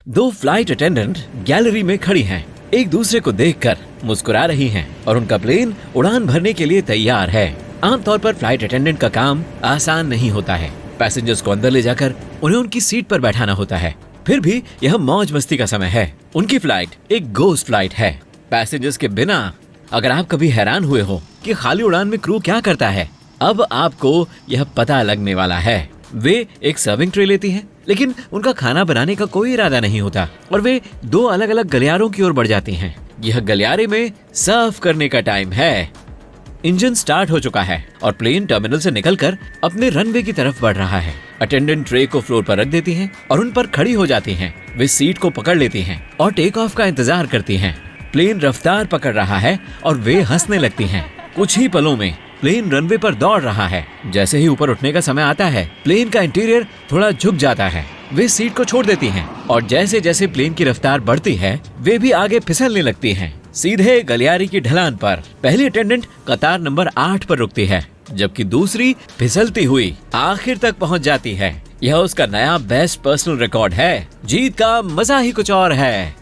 दो flight attendant gallery में खड़ी हैं, एक दूसरे को देखकर मुस्कुरा रही हैं और उनका प्लेन उड़ान भरने के लिए तैयार है। आमतौर पर फ्लाइट अटेंडेंट का काम आसान नहीं होता है। पैसेंजर्स को अंदर ले जाकर उन्हें उनकी सीट पर बैठाना होता है। फिर भी यह मौज मस्ती का समय है। उनकी फ्लाइट एक गोस्ट फ्लाइट है, पैसेंजर्स के बिना। अगर आप कभी हैरान हुए हो कि खाली उड़ान में क्रू क्या करता है, अब आपको यह पता लगने वाला है। वे एक सर्विंग ट्रे लेती हैं, लेकिन उनका खाना बनाने का कोई इरादा नहीं होता और वे दो अलग अलग गलियारों की ओर बढ़ जाती हैं। यह गलियारे में सर्व करने का टाइम है। इंजन स्टार्ट हो चुका है और प्लेन टर्मिनल से निकलकर अपने रनवे की तरफ बढ़ रहा है। अटेंडेंट ट्रे को फ्लोर पर रख देती हैं और उन पर खड़ी हो जाती हैं। वे सीट को पकड़ लेती हैं और टेक ऑफ का इंतजार करती हैं। प्लेन रफ्तार पकड़ रहा है और वे हंसने लगती हैं। कुछ ही पलों में प्लेन रनवे पर दौड़ रहा है। जैसे ही ऊपर उठने का समय आता है, प्लेन का इंटीरियर थोड़ा झुक जाता है। वे सीट को छोड़ देती हैं और जैसे जैसे प्लेन की रफ्तार बढ़ती है, वे भी आगे फिसलने लगती हैं। सीधे गलियारे की ढलान पर पहली अटेंडेंट कतार नंबर 8 पर रुकती है, जबकि दूसरी फिसलती हुई आखिर तक पहुंच जाती है। यह उसका नया बेस्ट पर्सनल रिकॉर्ड है। जीत का मजा ही कुछ और है।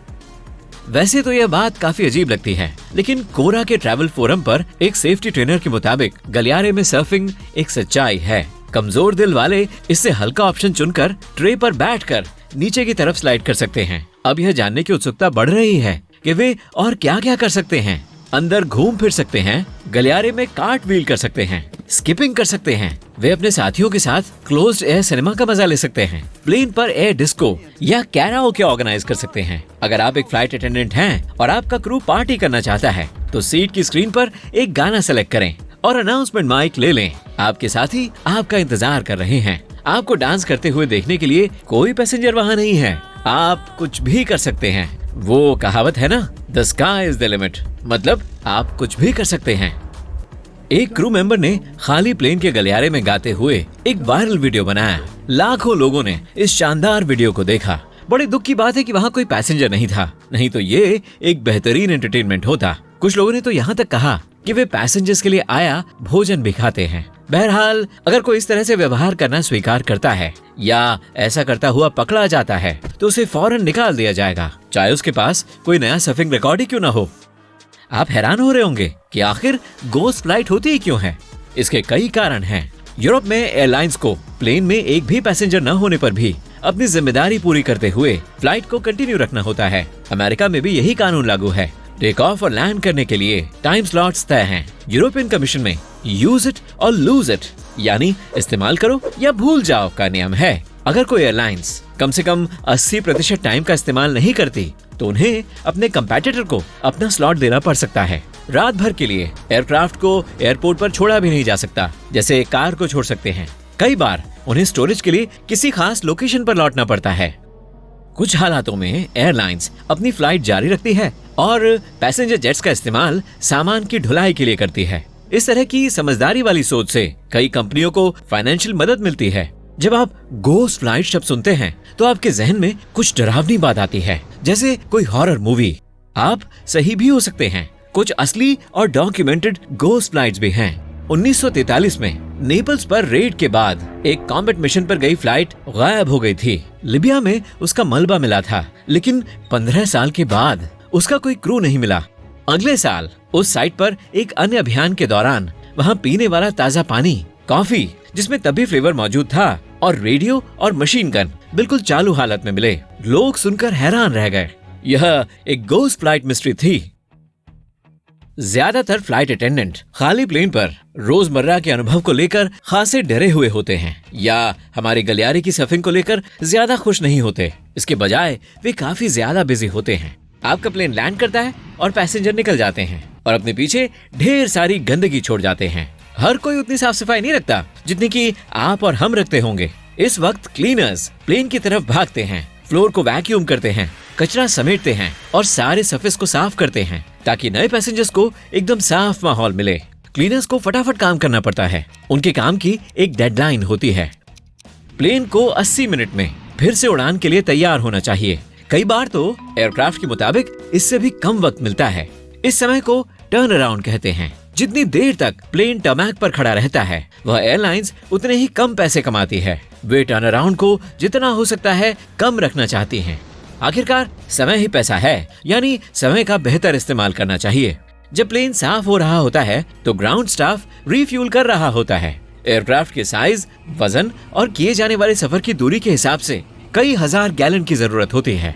वैसे तो यह बात काफी अजीब लगती है, लेकिन कोरा के ट्रैवल फोरम पर एक सेफ्टी ट्रेनर के मुताबिक गलियारे में सर्फिंग एक सच्चाई है। कमजोर दिल वाले इससे हल्का ऑप्शन चुनकर ट्रे पर बैठकर नीचे की तरफ स्लाइड कर सकते हैं। अब यह जानने की उत्सुकता बढ़ रही है कि वे और क्या क्या कर सकते हैं। अंदर घूम फिर सकते हैं, गलियारे में कार्ट व्हील कर सकते हैं, स्किपिंग कर सकते हैं। वे अपने साथियों के साथ क्लोज्ड एयर सिनेमा का मजा ले सकते हैं। प्लेन पर एयर डिस्को या कैराओके ऑर्गेनाइज कर सकते हैं। अगर आप एक फ्लाइट अटेंडेंट हैं और आपका क्रू पार्टी करना चाहता है, तो सीट की स्क्रीन पर एक गाना सेलेक्ट करें और अनाउंसमेंट माइक ले लें। आपके साथी आपका इंतजार कर रहे हैं। आपको डांस करते हुए देखने के लिए कोई पैसेंजर वहाँ नहीं है। आप कुछ भी कर सकते हैं। वो कहावत है ना, the sky is the limit, मतलब आप कुछ भी कर सकते हैं। एक क्रू मेंबर ने खाली प्लेन के गलियारे में गाते हुए एक वायरल वीडियो बनाया। लाखों लोगों ने इस शानदार वीडियो को देखा। बड़े दुख की बात है कि वहाँ कोई पैसेंजर नहीं था, नहीं तो ये एक बेहतरीन एंटरटेनमेंट होता। कुछ लोगों ने तो यहाँ तक कहा कि वे पैसेंजर्स के लिए आया भोजन भी खाते हैं। बहरहाल, अगर कोई इस तरह से व्यवहार करना स्वीकार करता है या ऐसा करता हुआ पकड़ा जाता है, तो उसे फौरन निकाल दिया जाएगा, चाहे उसके पास कोई नया सर्फिंग रिकॉर्ड ही क्यों ना हो। आप हैरान हो रहे होंगे कि आखिर गोस्ट फ्लाइट होती ही क्यों है। इसके कई कारण हैं। यूरोप में एयरलाइंस को प्लेन में एक भी पैसेंजर न होने पर भी अपनी जिम्मेदारी पूरी करते हुए फ्लाइट को कंटिन्यू रखना होता है। अमेरिका में भी यही कानून लागू है। टेक ऑफ और लैंड करने के लिए टाइम स्लॉट्स तय हैं। यूरोपियन कमीशन में यूज इट और लूज इट, यानी इस्तेमाल करो या भूल जाओ का नियम है। अगर कोई एयरलाइंस कम से कम 80% टाइम का इस्तेमाल नहीं करती, तो उन्हें अपने कंपेटिटर को अपना स्लॉट देना पड़ सकता है। रात भर के लिए एयरक्राफ्ट को एयरपोर्ट पर छोड़ा भी नहीं जा सकता, जैसे कार को छोड़ सकते हैं। कई बार उन्हें स्टोरेज के लिए किसी खास लोकेशन पर लौटना पड़ता है। कुछ हालातों में एयरलाइंस अपनी फ्लाइट जारी रखती है और पैसेंजर जेट्स का इस्तेमाल सामान की ढुलाई के लिए करती है। इस तरह की समझदारी वाली सोच से कई कंपनियों को फाइनेंशियल मदद मिलती है। जब आप गोस्ट फ्लाइट शब्द सुनते हैं, तो आपके जहन में कुछ डरावनी बात आती है, जैसे कोई हॉरर मूवी। आप सही भी हो सकते हैं। कुछ असली और डॉक्यूमेंटेड गोस्ट फ्लाइट्स भी हैं। 1943 में नेपल्स पर रेड के बाद एक कॉम्बैट मिशन पर गई फ्लाइट गायब हो गई थी। लिबिया में उसका मलबा मिला था, लेकिन 15 साल के बाद उसका कोई क्रू नहीं मिला। अगले साल उस साइट पर एक अन्य अभियान के दौरान वहाँ पीने वाला ताजा पानी, कॉफी जिसमें तभी फ्लेवर मौजूद था, और रेडियो और मशीन गन बिल्कुल चालू हालत में मिले। लोग सुनकर हैरान रह गए। यह एक गोस्ट फ्लाइट मिस्ट्री थी। ज्यादातर फ्लाइट अटेंडेंट खाली प्लेन पर रोजमर्रा के अनुभव को लेकर खासे डरे हुए होते हैं या हमारे गलियारे की सर्फिंग को लेकर ज्यादा खुश नहीं होते। इसके बजाय वे काफी ज्यादा बिजी होते हैं। आपका प्लेन लैंड करता है और पैसेंजर निकल जाते हैं और अपने पीछे ढेर सारी गंदगी छोड़ जाते हैं। हर कोई उतनी साफ सफाई नहीं रखता जितनी कि आप और हम रखते होंगे। इस वक्त क्लीनर्स प्लेन की तरफ भागते हैं, फ्लोर को वैक्यूम करते हैं, कचरा समेटते हैं और सारे सरफेस को साफ करते हैं, ताकि नए पैसेंजर्स को एकदम साफ माहौल मिले। क्लीनर्स को फटाफट काम करना पड़ता है। उनके काम की एक डेडलाइन होती है। प्लेन को 80 मिनट में फिर से उड़ान के लिए तैयार होना चाहिए। कई बार तो एयरक्राफ्ट के मुताबिक इससे भी कम वक्त मिलता है। इस समय को टर्न अराउंड कहते हैं। जितनी देर तक प्लेन टर्मैक पर खड़ा रहता है, वह एयरलाइंस उतने ही कम पैसे कमाती है। वे टर्न अराउंड को जितना हो सकता है कम रखना चाहती हैं। आखिरकार समय ही पैसा है, यानी समय का बेहतर इस्तेमाल करना चाहिए। जब प्लेन साफ हो रहा होता है तो ग्राउंड स्टाफ रिफ्यूल कर रहा होता है। एयरक्राफ्ट के साइज, वजन और किए जाने वाले सफर की दूरी के हिसाब से कई हजार गैलन की जरूरत होती है।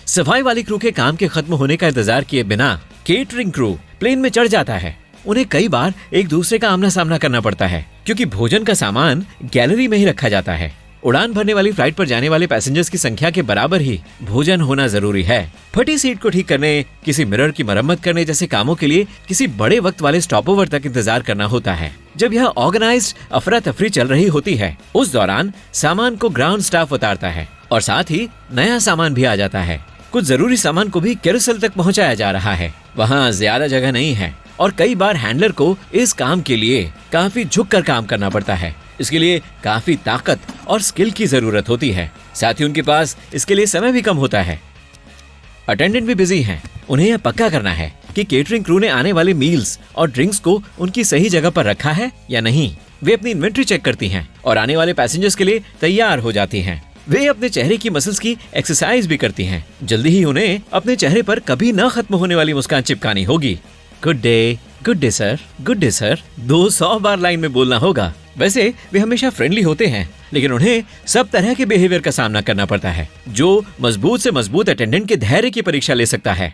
सफाई वाली क्रू के काम के खत्म होने का इंतजार किए बिना केटरिंग क्रू प्लेन में चढ़ जाता है। उन्हें कई बार एक दूसरे का आमना सामना करना पड़ता है, क्योंकि भोजन का सामान गैलरी में ही रखा जाता है। उड़ान भरने वाली फ्लाइट पर जाने वाले पैसेंजर्स की संख्या के बराबर ही भोजन होना जरूरी है। फटी सीट को ठीक करने, किसी मिरर की मरम्मत करने जैसे कामों के लिए किसी बड़े वक्त वाले स्टॉप ओवर तक इंतजार करना होता है। जब यह ऑर्गेनाइज्ड अफरा तफरी चल रही होती है, उस दौरान सामान को ग्राउंड स्टाफ उतारता है और साथ ही नया सामान भी आ जाता है। कुछ जरूरी सामान को भी कैरोसेल तक पहुंचाया जा रहा है। वहाँ ज्यादा जगह नहीं है और कई बार हैंडलर को इस काम के लिए काफी झुक कर काम करना पड़ता है। इसके लिए काफी ताकत और स्किल की जरूरत होती है। साथ ही उनके पास इसके लिए समय भी कम होता है। अटेंडेंट भी बिजी हैं। उन्हें यह पक्का करना है कि केटरिंग क्रू ने आने वाले मील्स और ड्रिंक्स को उनकी सही जगह पर रखा है या नहीं। वे अपनी इन्वेंट्री चेक करती हैं और आने वाले पैसेंजर्स के लिए तैयार हो जाती हैं। वे अपने चेहरे की मसल्स की एक्सरसाइज भी करती हैं। जल्दी ही उन्हें अपने चेहरे पर कभी न खत्म होने वाली मुस्कान चिपकानी होगी। Good day sir, good day sir 200 बार लाइन में बोलना होगा। वैसे वे हमेशा फ्रेंडली होते हैं, लेकिन उन्हें सब तरह के बिहेवियर का सामना करना पड़ता है, जो मजबूत से मजबूत अटेंडेंट के धैर्य की परीक्षा ले सकता है।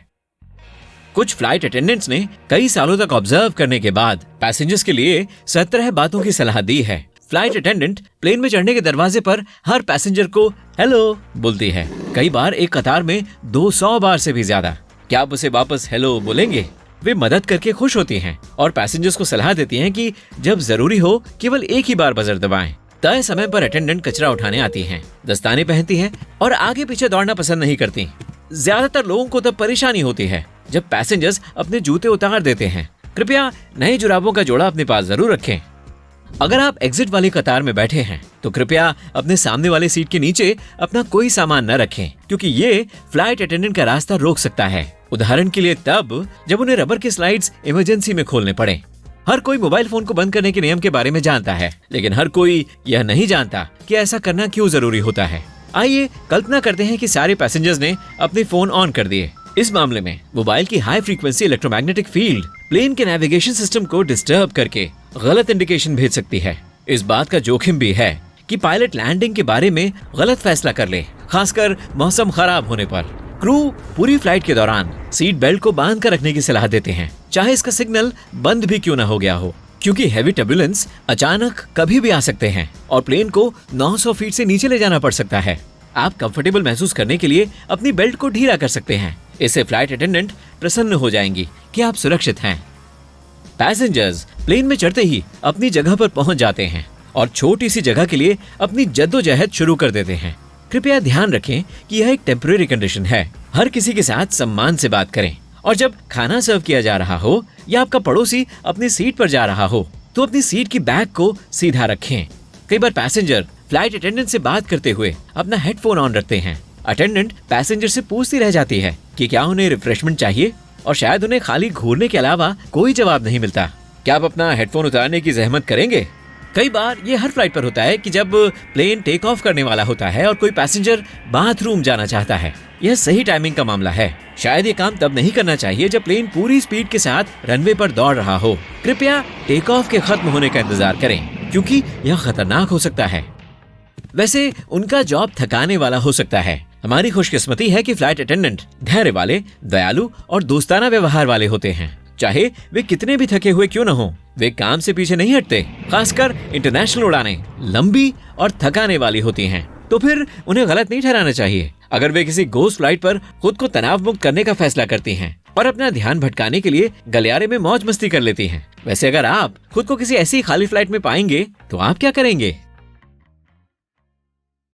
कुछ फ्लाइट अटेंडेंट्स ने कई सालों तक ऑब्जर्व करने के बाद पैसेंजर्स के लिए 17 बातों की सलाह दी है। फ्लाइट अटेंडेंट प्लेन में चढ़ने के दरवाजे पर हर पैसेंजर को हेलो बोलती है, कई बार एक कतार में 200 बार से भी ज्यादा। क्या आप उसे वापस हेलो बोलेंगे? वे मदद करके खुश होती हैं और पैसेंजर्स को सलाह देती हैं कि जब जरूरी हो केवल एक ही बार बजर दबाएं। तय समय पर अटेंडेंट कचरा उठाने आती हैं, दस्ताने पहनती हैं और आगे पीछे दौड़ना पसंद नहीं करती। ज्यादातर लोगों को तब परेशानी होती है जब पैसेंजर्स अपने जूते उतार देते हैं। कृपया नए जुराबों का जोड़ा अपने पास जरूर रखें। अगर आप एग्जिट वाली कतार में बैठे हैं तो कृपया अपने सामने वाले सीट के नीचे अपना कोई सामान न रखें, क्योंकि ये फ्लाइट अटेंडेंट का रास्ता रोक सकता है। उदाहरण के लिए तब जब उन्हें रबर के स्लाइड्स इमरजेंसी में खोलने पड़े। हर कोई मोबाइल फोन को बंद करने के नियम के बारे में जानता है, लेकिन हर कोई यह नहीं जानता कि ऐसा करना क्यों जरूरी होता है। आइए कल्पना करते हैं कि सारे पैसेंजर्स ने अपने फोन ऑन कर दिए। इस मामले में मोबाइल की high frequency electromagnetic field plane के नेविगेशन सिस्टम को डिस्टर्ब करके गलत इंडिकेशन भेज सकती है। इस बात का जोखिम भी है कि पायलट लैंडिंग के बारे में गलत फैसला कर ले, खासकर मौसम खराब होने पर। क्रू पूरी फ्लाइट के दौरान सीट बेल्ट को बांध कर रखने की सलाह देते हैं, चाहे इसका सिग्नल बंद भी क्यों न हो गया हो, क्योंकि हेवी टर्बुलेंस अचानक कभी भी आ सकते हैं और प्लेन को 900 फीट से नीचे ले जाना पड़ सकता है। आप कंफर्टेबल महसूस करने के लिए अपनी बेल्ट को ढीला कर सकते हैं। इससे फ्लाइट अटेंडेंट प्रसन्न हो जाएंगी कि आप सुरक्षित हैं। पैसेंजर्स प्लेन में चढ़ते ही अपनी जगह पर पहुंच जाते हैं और छोटी सी जगह के लिए अपनी जद्दोजहद शुरू कर देते हैं। कृपया ध्यान रखें कि यह एक टेम्परेरी कंडीशन है। हर किसी के साथ सम्मान से बात करें और जब खाना सर्व किया जा रहा हो या आपका पड़ोसी अपनी सीट पर जा रहा हो तो अपनी सीट की बैग को सीधा रखें। कई बार पैसेंजर फ्लाइट अटेंडेंट से बात करते हुए अपना हेडफोन ऑन रखते हैं। अटेंडेंट पैसेंजर से पूछती रह जाती है कि क्या उन्हें रिफ्रेशमेंट चाहिए और शायद उन्हें खाली घूरने के अलावा कोई जवाब नहीं मिलता। क्या आप अपना हेडफोन उतारने की जहमत करेंगे? कई बार ये हर फ्लाइट पर होता है कि जब प्लेन टेक ऑफ करने वाला होता है और कोई पैसेंजर बाथरूम जाना चाहता है। यह सही टाइमिंग का मामला है। शायद ये काम तब नहीं करना चाहिए जब प्लेन पूरी स्पीड के साथ रनवे पर दौड़ रहा हो। कृपया टेक ऑफ के खत्म होने का इंतजार करें, क्योंकि यह खतरनाक हो सकता है। वैसे उनका जॉब थकाने वाला हो सकता है। हमारी खुशकिस्मती है कि फ्लाइट अटेंडेंट धैर्य वाले, दयालु और दोस्ताना व्यवहार वाले होते हैं। चाहे वे कितने भी थके हुए क्यों न हो, वे काम से पीछे नहीं हटते। खासकर इंटरनेशनल उड़ानें लंबी और थकाने वाली होती हैं, तो फिर उन्हें गलत नहीं ठहराना चाहिए अगर वे किसी घोस्ट फ्लाइट पर खुद को तनाव मुक्त करने का फैसला करती हैं और अपना ध्यान भटकाने के लिए गलियारे में मौज मस्ती कर लेती हैं। वैसे अगर आप खुद को किसी ऐसी खाली फ्लाइट में पाएंगे तो आप क्या करेंगे?